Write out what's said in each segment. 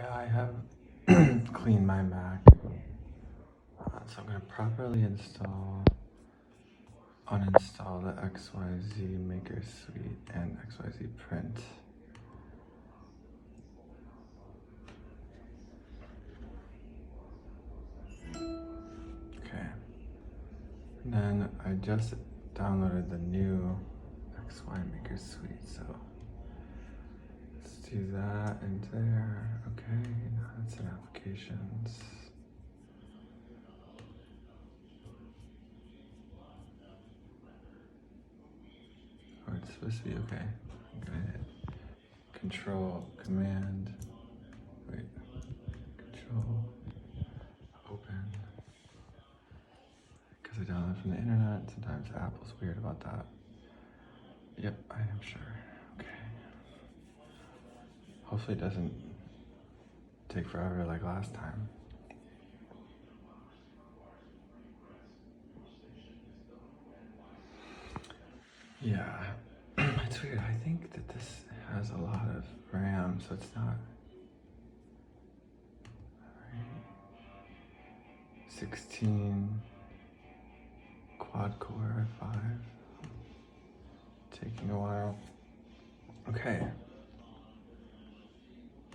Okay, I have cleaned my Mac, so I'm going to properly uninstall the XYZ Maker Suite and XYZ Print. Okay, and then I just downloaded the new XY Maker Suite, so let's do that in there. Okay, now it's in applications. Oh, it's supposed to be okay. I'm gonna hit Control, Command, wait, Control, Open. Because I download from the internet, sometimes Apple's weird about that. Yep, I am sure. Okay. Hopefully it doesn't take forever like last time. Yeah, it's weird. I think that this has a lot of RAM, so it's not. 16 quad core 5. Taking a while. Okay.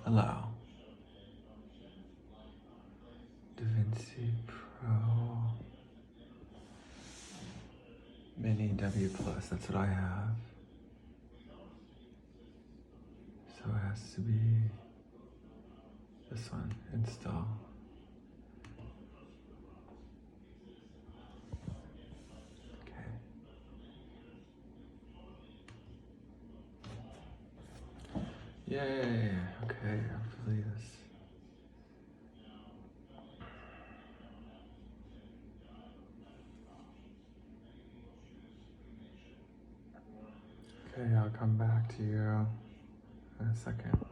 Allow. DaVinci Pro. Mini W Plus, that's what I have. So it has to be this one, install. Okay. Yay, okay, hopefully this. Okay, I'll come back to you in a second.